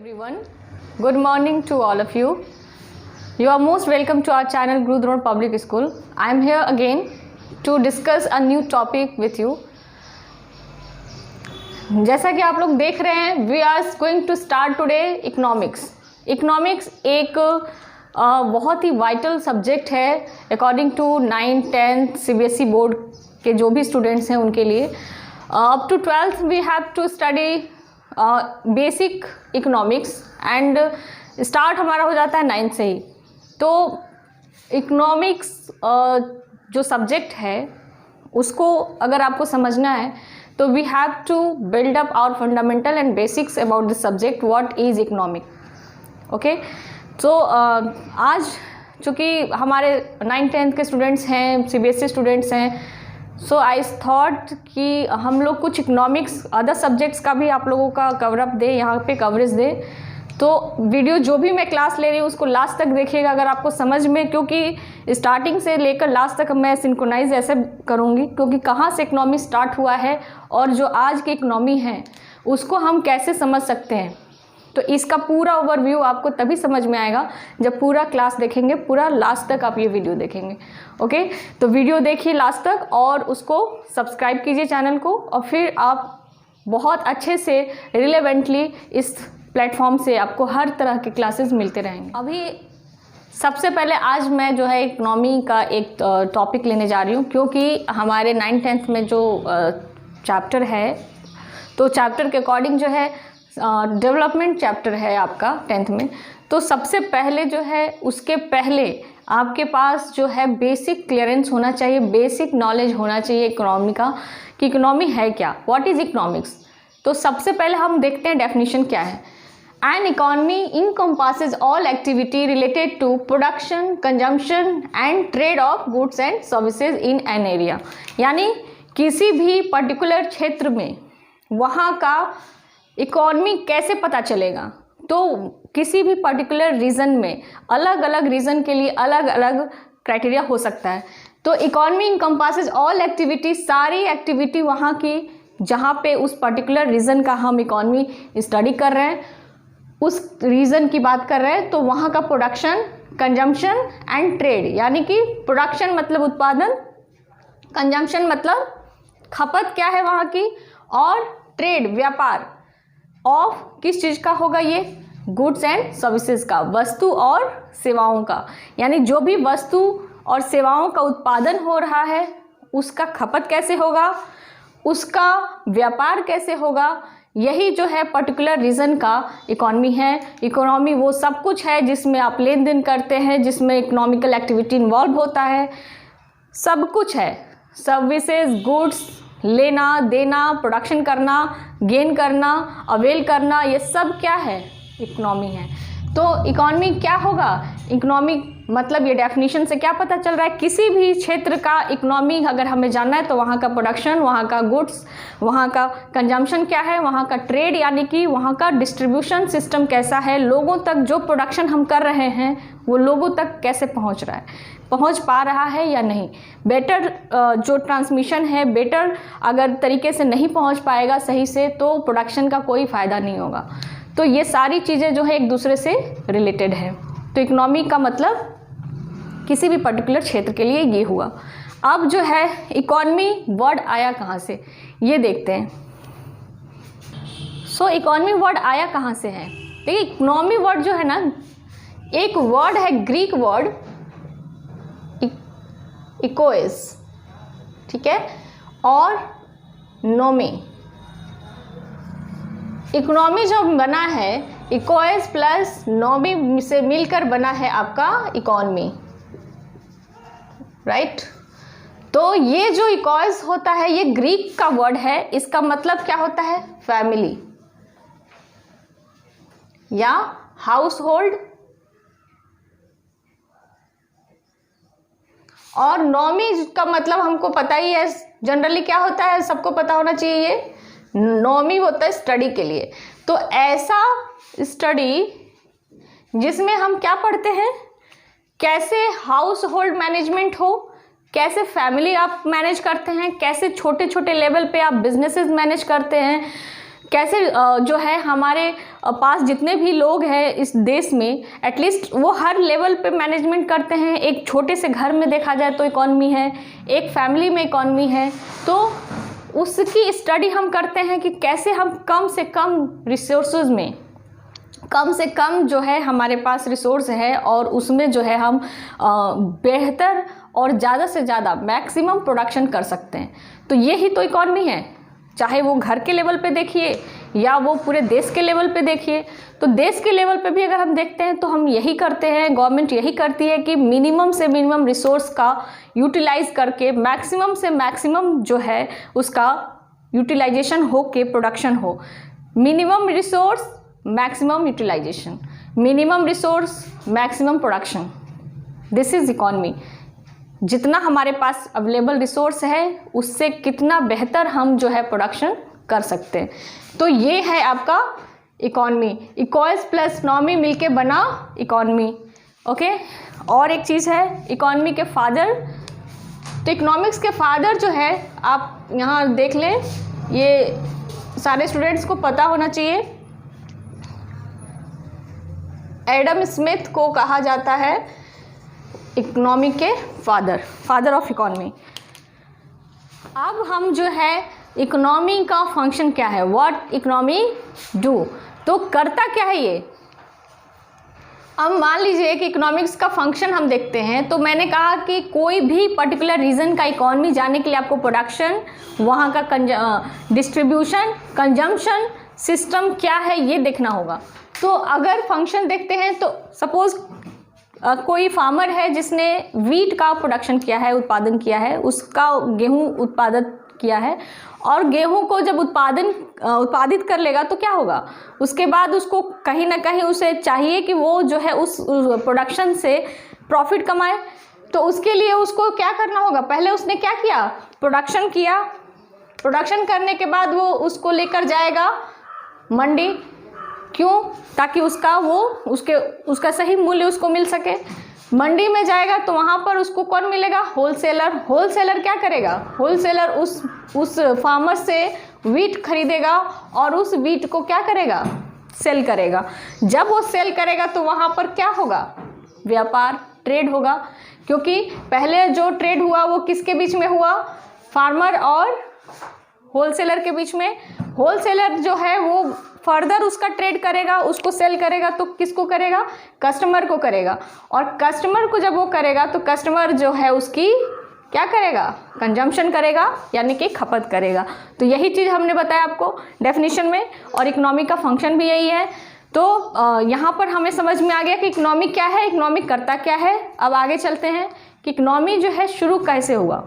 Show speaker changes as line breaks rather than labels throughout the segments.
everyone. Good morning to all of you. You are most welcome to our channel Guru Dronot Public School. I am here again to discuss a new topic with you. जैसा कि आप लोग देख रहे हैं, we are going to start today economics. Economics एक बहुत ही वाइटल सब्जेक्ट है according to 9th 10th CBSE board के जो भी स्टूडेंट्स हैं उनके लिए. Up to 12th we have to study basic economics and start हमारा हो जाता है 9th से ही. तो इकोनॉमिक्स जो सब्जेक्ट है उसको अगर आपको समझना है तो we have to build up our fundamental and basics about this subject what is economic. Okay, तो आज चूँकि हमारे 9th 10th के स्टूडेंट्स हैं, CBSE स्टूडेंट्स हैं, सो आई थॉट कि हम लोग कुछ इकोनॉमिक्स अदर सब्जेक्ट्स का भी आप लोगों का कवरअप दें, यहाँ पे कवरेज दें. तो वीडियो जो भी मैं क्लास ले रही हूँ उसको लास्ट तक देखिएगा अगर आपको समझ में, क्योंकि स्टार्टिंग से लेकर लास्ट तक मैं सिंक्रोनाइज ऐसे करूँगी क्योंकि कहाँ से इकोनॉमी स्टार्ट हुआ है और जो आज की इकोनॉमी है उसको हम कैसे समझ सकते हैं. तो इसका पूरा ओवरव्यू आपको तभी समझ में आएगा जब पूरा क्लास देखेंगे, पूरा लास्ट तक आप ये वीडियो देखेंगे. ओके, तो वीडियो देखिए लास्ट तक और उसको सब्सक्राइब कीजिए चैनल को, और फिर आप बहुत अच्छे से रिलेवेंटली इस प्लेटफॉर्म से आपको हर तरह के क्लासेस मिलते रहेंगे. अभी सबसे पहले आज मैं जो है इकोनॉमी का एक टॉपिक लेने जा रही हूँ, क्योंकि हमारे 9th 10th में जो चैप्टर है, तो चैप्टर के अकॉर्डिंग जो है डेवलपमेंट चैप्टर है आपका 10th में. तो सबसे पहले जो है उसके पहले आपके पास जो है बेसिक क्लियरेंस होना चाहिए, बेसिक नॉलेज होना चाहिए इकोनॉमी का कि इकोनॉमी है क्या, व्हाट इज़ इकोनॉमिक्स. तो सबसे पहले हम देखते हैं डेफिनेशन क्या है. An economy encompasses all activity related to production, consumption and trade of goods and services in an area. यानी किसी भी पर्टिकुलर क्षेत्र में वहाँ का इकोनॉमी कैसे पता चलेगा. तो किसी भी पर्टिकुलर रीजन में अलग अलग रीजन के लिए अलग अलग क्राइटेरिया हो सकता है. तो इकोनॉमी इनकम्पासेस ऑल एक्टिविटी, सारी एक्टिविटी वहाँ की जहाँ पे उस पर्टिकुलर रीजन का हम इकोनॉमी स्टडी कर रहे हैं, उस रीजन की बात कर रहे हैं, तो वहाँ का प्रोडक्शन, कंजम्पशन एंड ट्रेड, यानी कि प्रोडक्शन मतलब उत्पादन, कंजम्पशन मतलब खपत क्या है वहाँ की, और ट्रेड व्यापार ऑफ किस चीज़ का होगा, ये गुड्स एंड सर्विसेज का, वस्तु और सेवाओं का. यानी जो भी वस्तु और सेवाओं का उत्पादन हो रहा है उसका खपत कैसे होगा, उसका व्यापार कैसे होगा, यही जो है पर्टिकुलर रीजन का इकोनॉमी है. इकोनॉमी वो सब कुछ है जिसमें आप लेन देन करते हैं, जिसमें इकोनॉमिकल एक्टिविटी इन्वॉल्व होता है, सब कुछ है. सर्विसेज, गुड्स, लेना देना, प्रोडक्शन करना, गेन करना, अवेल करना, ये सब क्या है, इकोनॉमी है. तो इकोनॉमी क्या होगा, इकोनॉमी मतलब ये डेफिनेशन से क्या पता चल रहा है, किसी भी क्षेत्र का इकोनॉमी अगर हमें जानना है तो वहाँ का प्रोडक्शन, वहाँ का गुड्स, वहाँ का कंजम्पशन क्या है, वहाँ का ट्रेड यानी कि वहाँ का डिस्ट्रीब्यूशन सिस्टम कैसा है, लोगों तक जो प्रोडक्शन हम कर रहे हैं वो लोगों तक कैसे पहुँच रहा है, पहुँच पा रहा है या नहीं. बेटर जो ट्रांसमिशन है, बेटर अगर तरीके से नहीं पहुँच पाएगा सही से तो प्रोडक्शन का कोई फ़ायदा नहीं होगा. तो ये सारी चीज़ें जो है एक दूसरे से रिलेटेड है. तो इकोनॉमी का मतलब किसी भी पर्टिकुलर क्षेत्र के लिए ये हुआ. अब जो है इकोनॉमी वर्ड आया कहाँ से, ये देखते हैं. सो इकोनॉमी वर्ड आया कहाँ से है. देखिए इकोनॉमी वर्ड जो है ना, एक वर्ड है ग्रीक वर्ड इकोएस, ठीक है, और नोमी. इकोनॉमी जो बना है इकोएस प्लस नोमी से मिलकर बना है आपका इकोनॉमी, राइट. तो ये जो इकोएस होता है ये ग्रीक का वर्ड है. इसका मतलब क्या होता है, फैमिली या हाउस होल्ड. और नोमी का मतलब हमको पता ही है जनरली क्या होता है, सबको पता होना चाहिए, ये नोमी होता है स्टडी के लिए. तो ऐसा स्टडी जिसमें हम क्या पढ़ते हैं, कैसे हाउस होल्ड मैनेजमेंट हो, कैसे फैमिली आप मैनेज करते हैं, कैसे छोटे छोटे लेवल पे आप बिजनेसेस मैनेज करते हैं, कैसे जो है हमारे पास जितने भी लोग हैं इस देश में, एटलीस्ट वो हर लेवल पे मैनेजमेंट करते हैं। एक छोटे से घर में देखा जाए तो इकॉनमी है, एक फैमिली में इकॉनमी है, तो उसकी स्टडी हम करते हैं कि कैसे हम कम से कम रिसोर्सेज में, कम से कम जो है हमारे पास रिसोर्स है और उसमें जो है हम बेहतर और ज़्यादा से ज़्यादा मैक्सिमम प्रोडक्शन कर सकते हैं। तो ये ही तो इकॉनमी है, चाहे वो घर के लेवल पे देखिए या वो पूरे देश के लेवल पे देखिए। तो देश के लेवल पे भी अगर हम देखते हैं तो हम यही करते हैं, गवर्नमेंट यही करती है कि मिनिमम से मिनिमम रिसोर्स का यूटिलाइज करके मैक्सिमम से मैक्सिमम जो है उसका यूटिलाइजेशन हो के प्रोडक्शन हो। Minimum resource maximum utilization, minimum resource maximum production, this is economy. जितना हमारे पास अवेलेबल रिसोर्स है उससे कितना बेहतर हम जो है प्रोडक्शन कर सकते हैं। तो ये है आपका इकॉनमी। इकोस प्लस इकनॉमी मिलके बना इकॉनमी। ओके, और एक चीज़ है इकॉनमी के फादर। तो इकोनॉमिक्स के फादर जो है आप यहाँ देख लें, ये सारे स्टूडेंट्स को पता होना चाहिए। एडम स्मिथ को कहा जाता है इकोनॉमी के फादर ऑफ इकोनॉमी। अब हम जो है इकोनॉमी का फंक्शन क्या है, व्हाट इकोनॉमी डू, तो करता क्या है ये। अब मान लीजिए कि इकोनॉमिक्स का फंक्शन हम देखते हैं, तो मैंने कहा कि कोई भी पर्टिकुलर रीजन का इकोनॉमी जाने के लिए आपको प्रोडक्शन, वहाँ का डिस्ट्रीब्यूशन, कंजम्पशन सिस्टम क्या है ये देखना होगा। तो अगर फंक्शन देखते हैं तो सपोज कोई फार्मर है जिसने वीट का प्रोडक्शन किया है, उत्पादन किया है, उसका गेहूं उत्पादन किया है, और गेहूं को जब उत्पादित कर लेगा तो क्या होगा, उसके बाद उसको कहीं ना कहीं उसे चाहिए कि वो जो है उस प्रोडक्शन से प्रॉफिट कमाए। तो उसके लिए उसको क्या करना होगा, पहले उसने क्या किया, प्रोडक्शन किया। प्रोडक्शन करने के बाद वो उसको लेकर जाएगा मंडी, क्यों, ताकि उसका सही मूल्य उसको मिल सके। मंडी में जाएगा तो वहाँ पर उसको कौन मिलेगा, होलसेलर। होलसेलर क्या करेगा, होलसेलर उस फार्मर से वीट खरीदेगा और उस वीट को क्या करेगा, सेल करेगा। जब वो सेल करेगा तो वहाँ पर क्या होगा, व्यापार, ट्रेड होगा। क्योंकि पहले जो ट्रेड हुआ वो किसके बीच में हुआ, फार्मर और होलसेलर के बीच में। होलसेलर जो है वो फर्दर उसका ट्रेड करेगा, उसको सेल करेगा, तो किसको करेगा, कस्टमर को करेगा। और कस्टमर को जब वो करेगा तो कस्टमर जो है उसकी क्या करेगा, कंजम्पशन करेगा, यानी कि खपत करेगा। तो यही चीज़ हमने बताया आपको डेफिनेशन में, और इकोनॉमी का फंक्शन भी यही है। तो यहाँ पर हमें समझ में आ गया कि इकोनॉमी क्या है, इकोनॉमी करता क्या है। अब आगे चलते हैं कि इकोनॉमी जो है शुरू कैसे हुआ।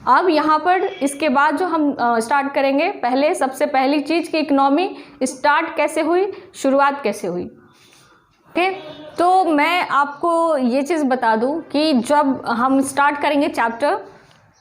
अब यहाँ पर इसके बाद जो हम स्टार्ट करेंगे, पहले सबसे पहली चीज़ कि इकोनॉमी स्टार्ट कैसे हुई, शुरुआत कैसे हुई। ओके, तो मैं आपको ये चीज़ बता दूँ कि जब हम स्टार्ट करेंगे चैप्टर,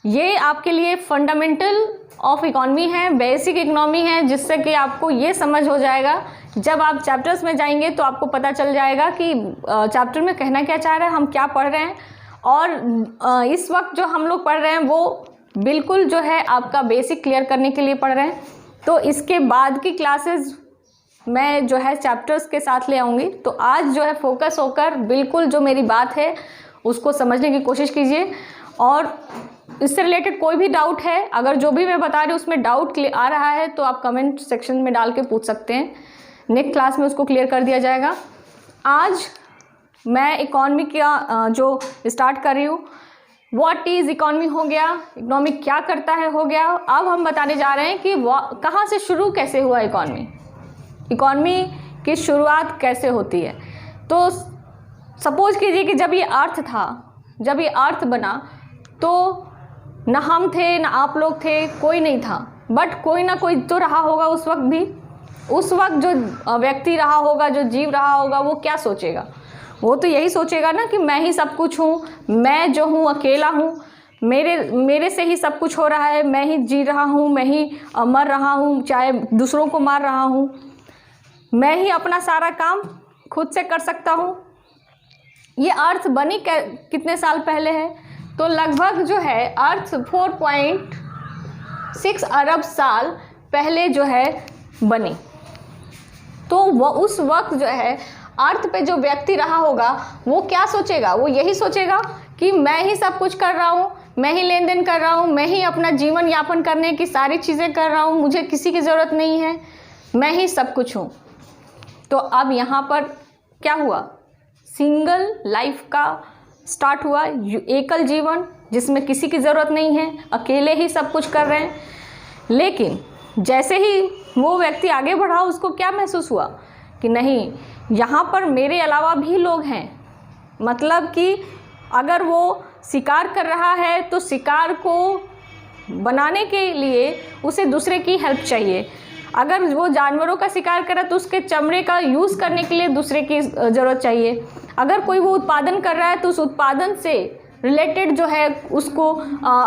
ये आपके लिए फंडामेंटल ऑफ इकोनॉमी है, बेसिक इकोनॉमी है, जिससे कि आपको ये समझ हो जाएगा। जब आप चैप्टर्स में जाएंगे तो आपको पता चल जाएगा कि चैप्टर में कहना क्या चाह रहा है, हम क्या पढ़ रहे हैं। और इस वक्त जो हम लोग पढ़ रहे हैं वो बिल्कुल जो है आपका बेसिक क्लियर करने के लिए पढ़ रहे हैं। तो इसके बाद की क्लासेस मैं जो है चैप्टर्स के साथ ले आऊँगी। तो आज जो है फोकस होकर बिल्कुल जो मेरी बात है उसको समझने की कोशिश कीजिए। और इससे रिलेटेड कोई भी डाउट है, अगर जो भी मैं बता रही हूँ उसमें डाउट आ रहा है तो आप कमेंट सेक्शन में डाल के पूछ सकते हैं, नेक्स्ट क्लास में उसको क्लियर कर दिया जाएगा। आज मैं इकॉनमी का जो स्टार्ट कर रही हूँ, व्हाट इज़ इकॉनमी हो गया, इकॉनमी क्या करता है हो गया। अब हम बताने जा रहे हैं कि कहाँ से शुरू कैसे हुआ इकॉनमी, इकॉनमी की शुरुआत कैसे होती है। तो सपोज कीजिए कि जब ये अर्थ था, जब ये अर्थ बना तो न हम थे न आप लोग थे, कोई नहीं था, बट कोई ना कोई तो रहा होगा उस वक्त भी। उस वक्त जो व्यक्ति रहा होगा, जो जीव रहा होगा, वो क्या सोचेगा, वो तो यही सोचेगा ना कि मैं ही सब कुछ हूँ, मैं जो हूँ अकेला हूँ, मेरे से ही सब कुछ हो रहा है, मैं ही जी रहा हूँ, मैं ही मर रहा हूँ, चाहे दूसरों को मार रहा हूँ, मैं ही अपना सारा काम खुद से कर सकता हूँ। ये अर्थ बनी कितने साल पहले है, तो लगभग जो है अर्थ 4.6 अरब साल पहले जो है बनी। तो वह उस वक्त जो है अर्थ पे जो व्यक्ति रहा होगा वो क्या सोचेगा, वो यही सोचेगा कि मैं ही सब कुछ कर रहा हूँ, मैं ही लेन देन कर रहा हूँ, मैं ही अपना जीवन यापन करने की सारी चीज़ें कर रहा हूँ, मुझे किसी की ज़रूरत नहीं है, मैं ही सब कुछ हूँ। तो अब यहाँ पर क्या हुआ, सिंगल लाइफ का स्टार्ट हुआ, एकल जीवन जिसमें किसी की ज़रूरत नहीं है, अकेले ही सब कुछ कर रहे हैं। लेकिन जैसे ही वो व्यक्ति आगे बढ़ा उसको क्या महसूस हुआ कि नहीं, यहाँ पर मेरे अलावा भी लोग हैं। मतलब कि अगर वो शिकार कर रहा है तो शिकार को बनाने के लिए उसे दूसरे की हेल्प चाहिए। अगर वो जानवरों का शिकार कर रहा है तो उसके चमड़े का यूज़ करने के लिए दूसरे की ज़रूरत चाहिए। अगर कोई वो उत्पादन कर रहा है तो उस उत्पादन से रिलेटेड जो है उसको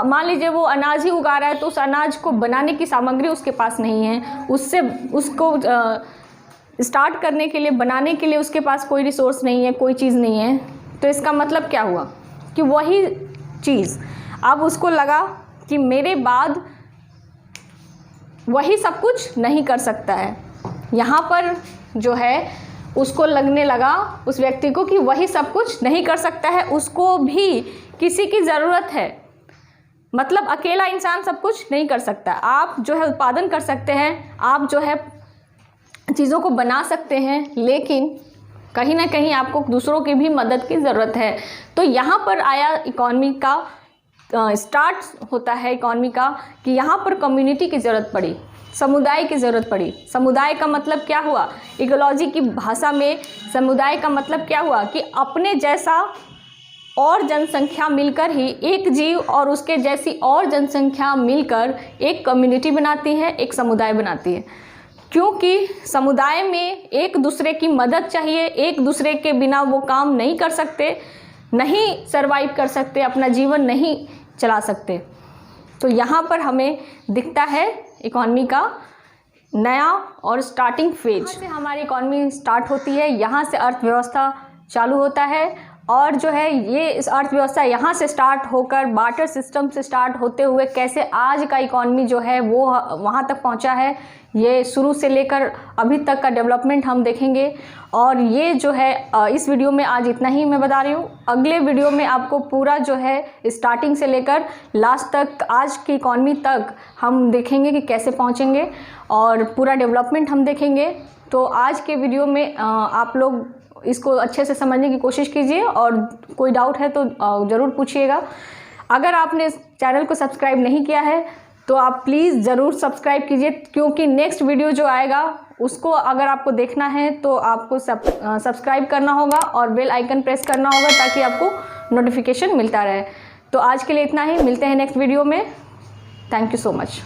मान लीजिए वो अनाज ही उगा रहा है तो उस अनाज को बनाने की सामग्री उसके पास नहीं है, उससे उसको स्टार्ट करने के लिए, बनाने के लिए उसके पास कोई रिसोर्स नहीं है, कोई चीज़ नहीं है। तो इसका मतलब क्या हुआ कि वही चीज़ अब उसको लगा कि मेरे बाद वही सब कुछ नहीं कर सकता है। यहाँ पर जो है उसको लगने लगा उस व्यक्ति को कि वही सब कुछ नहीं कर सकता है, उसको भी किसी की ज़रूरत है। मतलब अकेला इंसान सब कुछ नहीं कर सकता। आप जो है उत्पादन कर सकते हैं, आप जो है चीज़ों को बना सकते हैं, लेकिन कहीं ना कहीं आपको दूसरों की भी मदद की ज़रूरत है। तो यहाँ पर आया इकॉनमी का स्टार्ट होता है इकॉनमी का कि यहाँ पर कम्युनिटी की ज़रूरत पड़ी, समुदाय की ज़रूरत पड़ी। समुदाय का मतलब क्या हुआ, इकोलॉजी की भाषा में समुदाय का मतलब क्या हुआ कि अपने जैसा और जनसंख्या मिलकर ही, एक जीव और उसके जैसी और जनसंख्या मिलकर एक कम्युनिटी बनाती है, एक समुदाय बनाती है। क्योंकि समुदाय में एक दूसरे की मदद चाहिए, एक दूसरे के बिना वो काम नहीं कर सकते, नहीं सरवाइव कर सकते, अपना जीवन नहीं चला सकते। तो यहाँ पर हमें दिखता है इकॉनमी का नया और स्टार्टिंग फेज। यहाँ से हमारी इकॉनमी स्टार्ट होती है, यहाँ से अर्थव्यवस्था चालू होता है। और जो है ये इस अर्थव्यवस्था यहाँ से स्टार्ट होकर बार्टर सिस्टम से स्टार्ट होते हुए कैसे आज का इकॉनमी जो है वो वहाँ तक पहुँचा है, ये शुरू से लेकर अभी तक का डेवलपमेंट हम देखेंगे। और ये जो है इस वीडियो में आज इतना ही मैं बता रही हूँ। अगले वीडियो में आपको पूरा जो है स्टार्टिंग से लेकर लास्ट तक, आज की इकॉनमी तक हम देखेंगे कि कैसे पहुँचेंगे और पूरा डेवलपमेंट हम देखेंगे। तो आज के वीडियो में आप लोग इसको अच्छे से समझने की कोशिश कीजिए और कोई डाउट है तो ज़रूर पूछिएगा। अगर आपने इस चैनल को सब्सक्राइब नहीं किया है तो आप प्लीज़ ज़रूर सब्सक्राइब कीजिए, क्योंकि नेक्स्ट वीडियो जो आएगा उसको अगर आपको देखना है तो आपको सब्सक्राइब करना होगा और बेल आइकन प्रेस करना होगा ताकि आपको नोटिफिकेशन मिलता रहे। तो आज के लिए इतना ही, मिलते हैं नेक्स्ट वीडियो में। Thank you so much.